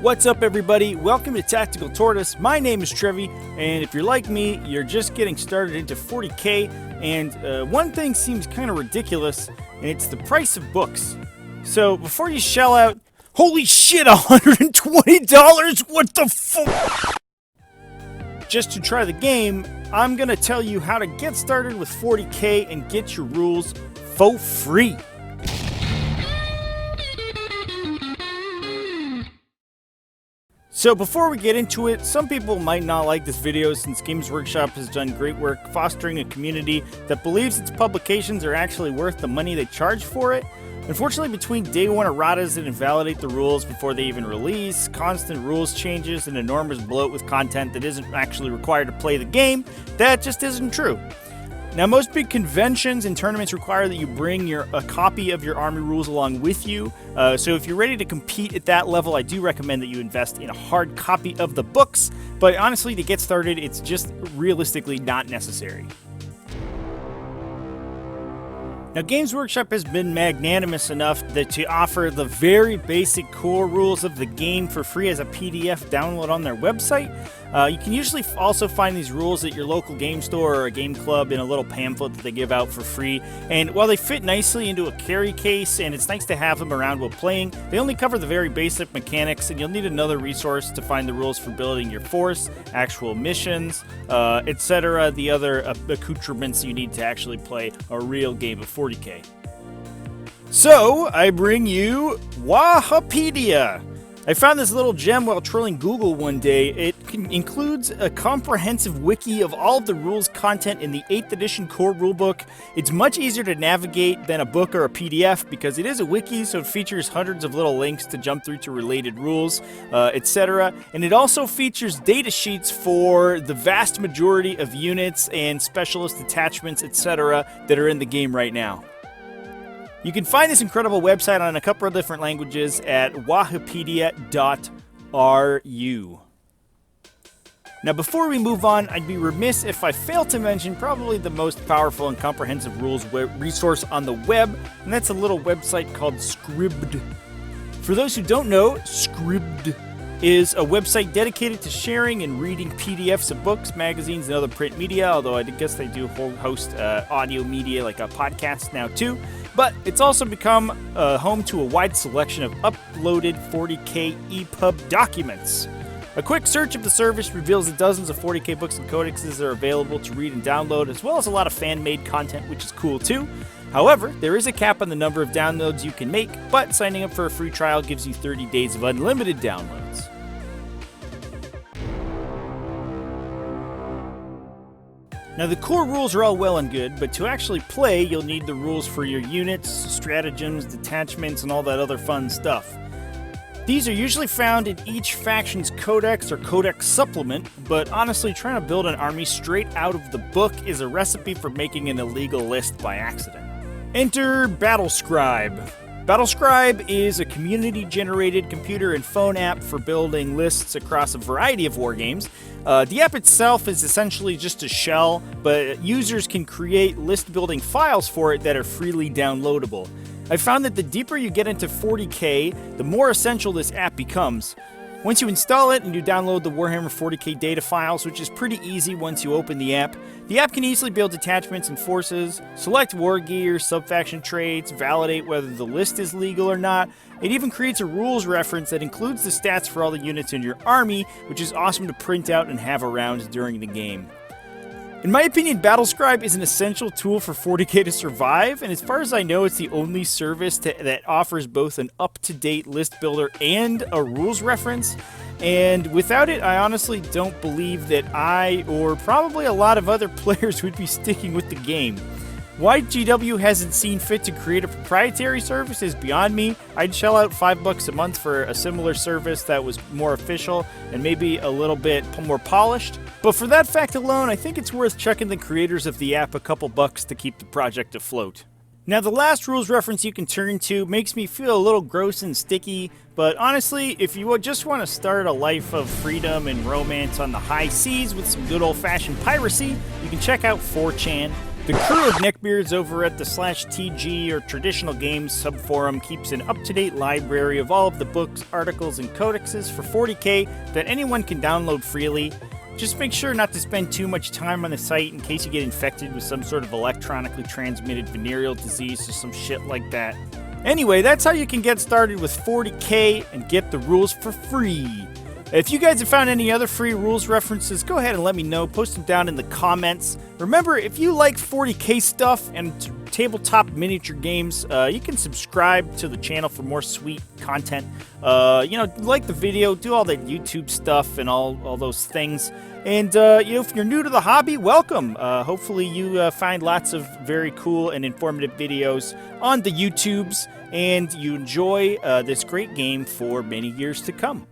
What's up, everybody? Welcome to Tactical Tortoise. My name is Trevi, and if you're like me, you're just getting started into 40K, and one thing seems kind of ridiculous, and it's the price of books. So before you shell out, holy shit, $120? What the fuck? Just to try the game, I'm gonna tell you how to get started with 40K and get your rules for free. So before we get into it, some people might not like this video since Games Workshop has done great work fostering a community that believes its publications are actually worth the money they charge for it. Unfortunately, between day one erratas that invalidate the rules before they even release, constant rules changes, and enormous bloat with content that isn't actually required to play the game, that just isn't true. Now, most big conventions and tournaments require that you bring a copy of your army rules along with you. So if you're ready to compete at that level, I do recommend that you invest in a hard copy of the books. But honestly, to get started, it's just realistically not necessary. Now, Games Workshop has been magnanimous enough to offer the very basic core rules of the game for free as a PDF download on their website. You can usually also find these rules at your local game store or a game club in a little pamphlet that they give out for free. And while they fit nicely into a carry case and it's nice to have them around while playing, they only cover the very basic mechanics, and you'll need another resource to find the rules for building your force, actual missions, etc., the other accoutrements you need to actually play a real game of 40K. So, I bring you Wahapedia. I found this little gem while trolling Google one day. It includes a comprehensive wiki of all of the rules content in the 8th edition core rulebook. It's much easier to navigate than a book or a PDF because it is a wiki, so it features hundreds of little links to jump through to related rules, etc. And it also features data sheets for the vast majority of units and specialist attachments, etc. that are in the game right now. You can find this incredible website on a couple of different languages at wahapedia.ru. Now, before we move on, I'd be remiss if I failed to mention probably the most powerful and comprehensive rules resource on the web, and that's a little website called Scribd. For those who don't know, Scribd is a website dedicated to sharing and reading PDFs of books, magazines, and other print media, although I guess they do host audio media like a podcast now too. But it's also become home to a wide selection of uploaded 40K EPUB documents. A quick search of the service reveals that dozens of 40K books and codexes are available to read and download, as well as a lot of fan-made content, which is cool too. However, there is a cap on the number of downloads you can make, but signing up for a free trial gives you 30 days of unlimited downloads. Now, the core rules are all well and good, but to actually play, you'll need the rules for your units, stratagems, detachments, and all that other fun stuff. These are usually found in each faction's codex or codex supplement, but honestly, trying to build an army straight out of the book is a recipe for making an illegal list by accident. Enter Battlescribe. Battlescribe is a community-generated computer and phone app for building lists across a variety of wargames. The app itself is essentially just a shell, but users can create list-building files for it that are freely downloadable. I found that the deeper you get into 40K, the more essential this app becomes. Once you install it and you download the Warhammer 40K data files, which is pretty easy once you open the app can easily build detachments and forces, select war gear, sub-faction traits, validate whether the list is legal or not. It even creates a rules reference that includes the stats for all the units in your army, which is awesome to print out and have around during the game. In my opinion, Battlescribe is an essential tool for 40K to survive, and as far as I know, it's the only service that offers both an up-to-date list builder and a rules reference. And without it, I honestly don't believe that I, or probably a lot of other players, would be sticking with the game. Why GW hasn't seen fit to create a proprietary service is beyond me. I'd shell out $5 a month for a similar service that was more official and maybe a little bit more polished. But for that fact alone, I think it's worth checking the creators of the app a couple bucks to keep the project afloat. Now, the last rules reference you can turn to makes me feel a little gross and sticky, but honestly, if you just want to start a life of freedom and romance on the high seas with some good old-fashioned piracy, you can check out 4chan. The crew of neckbeards over at the /TG or Traditional Games subforum keeps an up-to-date library of all of the books, articles, and codexes for 40K that anyone can download freely. Just make sure not to spend too much time on the site in case you get infected with some sort of electronically transmitted venereal disease or some shit like that. Anyway, that's how you can get started with 40K and get the rules for free. If you guys have found any other free rules references, go ahead and let me know. Post them down in the comments. Remember, if you like 40K stuff and tabletop miniature games, you can subscribe to the channel for more sweet content. Like the video, do all that YouTube stuff and all those things. And, if you're new to the hobby, welcome. Hopefully you find lots of very cool and informative videos on the YouTubes, and you enjoy this great game for many years to come.